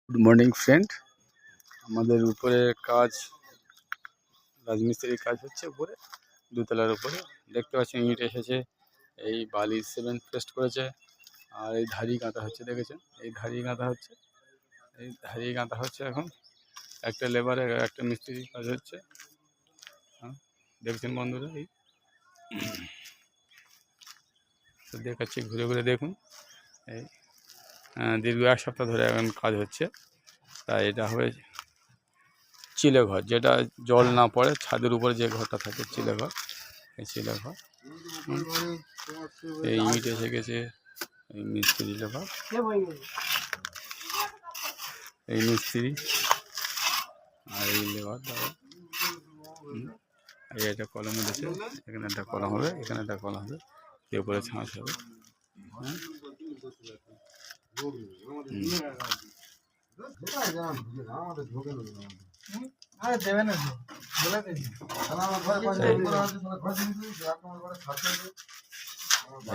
Good morning friend. আমাদের উপরে কাজ, রাজমিস্ত্রির কাজ হচ্ছে উপরে, দুতলার উপরে। দেখতে পাচ্ছেন ইট এসেছে, এই বালি সিমেন্ট পেস্ট করেছে, আর এই ধারি গাঁথা হচ্ছে। দেখেছেন এই ধারি গাঁথা হচ্ছে, এই ধারি গাঁথা হচ্ছে। এখন একটা লেবারের একটা মিস্ত্রির কাজ হচ্ছে। হ্যাঁ, দেখছেন বন্ধুরা, এই দেখাচ্ছি, ঘুরে ঘুরে দেখুন। এই দীর্ঘ এক সপ্তাহ ধরে এখন কাজ হচ্ছে। তাই এটা হবে চিলে ঘর, যেটা জল না পড়ে ছাদের উপরে যে ঘরটা থাকে চিলে ঘর, এই চিলে ঘর। এই ইট এসে গেছে, এই মিস্ত্রি লেবার, এই মিস্ত্রি আর এই লেবার দ্বারা এই একটা কলম উঠেছে, এখানে একটা কলম হবে, এখানে একটা কলম হবে, এর উপরে ছাঁচ হবে।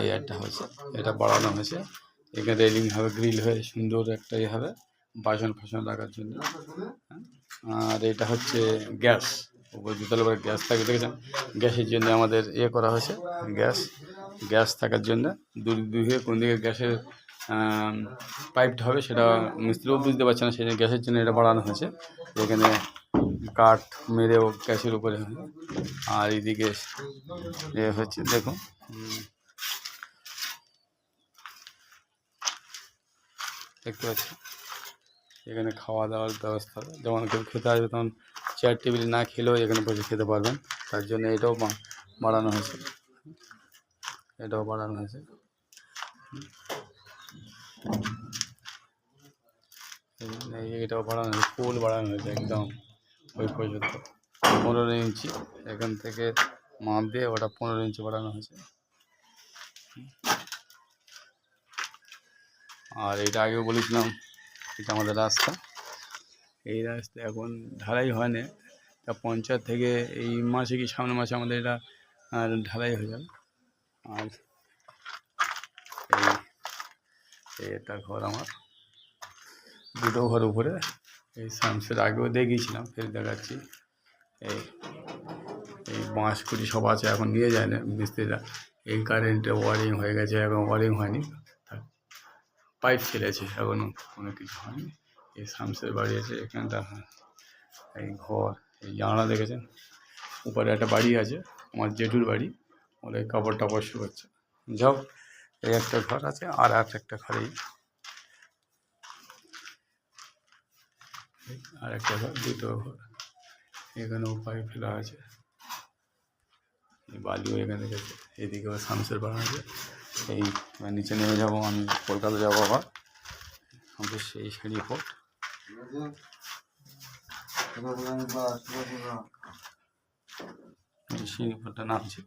এই একটা হয়েছে, এটা বাড়ানো হয়েছে, এখানে রেলিং হবে, গ্রিল হয়ে সুন্দর একটা ইয়ে হবে বাসন ফাসন রাখার জন্য। আর এটা হচ্ছে গ্যাস, উপরে দুতলা করে গ্যাস থাকে, দেখেছেন। গ্যাসের জন্য আমাদের ইয়ে করা হয়েছে, গ্যাস থাকার জন্য দুদিকে কোন দিকে গ্যাসের পাইপটা হবে সেটা মিস্ত্রিও বুঝতে পারছে না, সেই জন্য গ্যাসের জন্য এটা বাড়ানো হয়েছে। এখানে কাঠ মেরেও গ্যাসের উপরে হবে। আর এইদিকে এ হচ্ছে, দেখুন দেখতে পাচ্ছি, এখানে খাওয়া দাওয়ার ব্যবস্থা, যেমন কেউ খেতে আসবে তখন চেয়ার টেবিল না খেলেও এখানে বসে খেতে পারবেন, তার জন্য এটাও বাড়ানো হয়েছে, এটাও বাড়ানো হয়েছে। এটাও বাড়ানো হয়েছে, ফুল বাড়ানো হয়েছে একদম ওই পর্যন্ত 15 ইঞ্চি, এখান থেকে মাপ দিয়ে ওটা 15 ইঞ্চি বাড়ানো হয়েছে। আর এটা আগেও বলেছিলাম, এটা আমাদের রাস্তা, এই রাস্তা এখন ঢালাই হয় না, তা পঞ্চায়েত থেকে এই মাসে কি সামনের মাসে আমাদের এটা ঢালাই হয়ে যাবে। আর এটা ঘর আমার, দুটো ঘর উপরে, এই সামসের আগেও দেখিয়েছিলাম, ফের দেখাচ্ছি। এই বাঁশ কুড়ি সব আছে, এখন নিয়ে যায় না মিস্ত্রিরা। এই কারেন্টে ওয়ারিং হয়ে গেছে, এখন ওয়ারিং হয়নি, পাইপ ছেড়েছে, এখনও কোনো কিছু হয়নি। এই সামসের বাড়ি আছে, এখানটা এই ঘর, এই জানলা দেখেছেন। উপরে একটা বাড়ি আছে, আমার জেঠুর বাড়ি, ওর এই কাপড় টাপড় শুকাচ্ছে। যাও, এই একটা ঘর আছে, আর একটা ঘরেই আর একটা ঘর, দুটো ঘর, এখানেও পাইপ ফেলা আছে, এই বালিও এখানে গেছে, এদিকেও সামসের বাড়ি আছে। এই নিচে নেমে যাবো, আমি কলকাতা যাবো আবার, আমাদের সেই সিঁড়ি পথ। সিঁড়ি পথটা নামছে,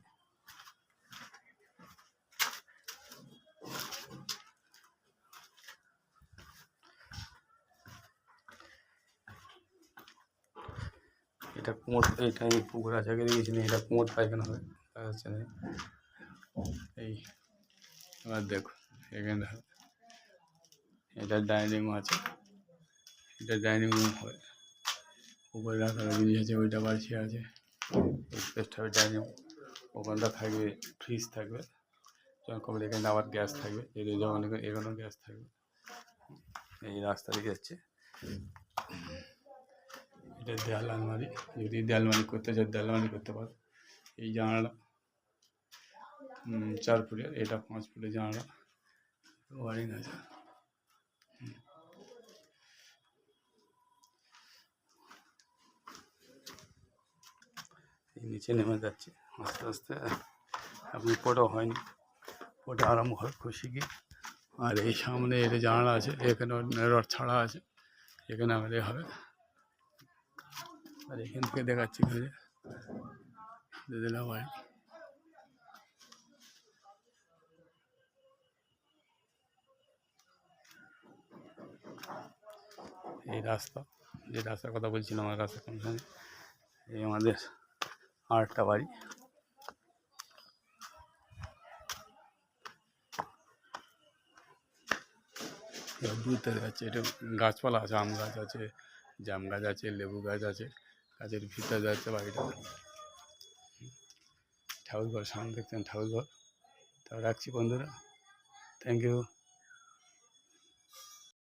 এটা কুমোর, এইটা এই পুকুর আছে, আগে দিয়েছিলেন, এটা কুমোর পায়খানা হবে, যাচ্ছে না। এই এবার দেখো, এখানে এটা ডাইনিং রুম আছে, এটা ডাইনিং রুম হবে, উপরে রাখার জিনিস আছে, ওইটা বাড়ছি আছে, স্পেসটা হবে ডাইনিং রুম, ওখানটা থাকবে ফ্রিজ থাকবে, যখন কবে এখানে আবার গ্যাস থাকবে, এই যখন এখানেও গ্যাস থাকবে। এই রাস্তা দিয়ে যাচ্ছে, এটা দেয়াল আলমারি, যদি দেয়ালমারি করতে চাই দেয়ালমারি করতে পারো। এই জানালা 4 ফুটের, এটা 5 ফুটের জানালা, ওয়ারিং আছে। এই নিচে নেমে যাচ্ছে আস্তে আস্তে, আপনি পোটাও হয়নি, পোটা আরম্ভ হয় খুশি কি। আর এই সামনে এটা জানালা আছে, এখানে রড ছাড়া আছে, এখানে আমাদের হবে। আর এখান থেকে দেখাচ্ছি ঘুরে দিদিলা বাড়ি, এই রাস্তা, যে রাস্তার কথা বলছিলাম, আমার রাস্তা কোনখানে, এই আমাদের আরেকটা বাড়ি, ভিতরে আছে, এটা গাছপালা আছে, আম গাছ আছে, জাম গাছ আছে, লেবু গাছ আছে, গাছের ভিতরে যাচ্ছে বাড়িটা। ঠাকুরঘর সামনে দেখছেন ঠাকুরঘর। তা রাখছি বন্ধুরা, থ্যাংক ইউ।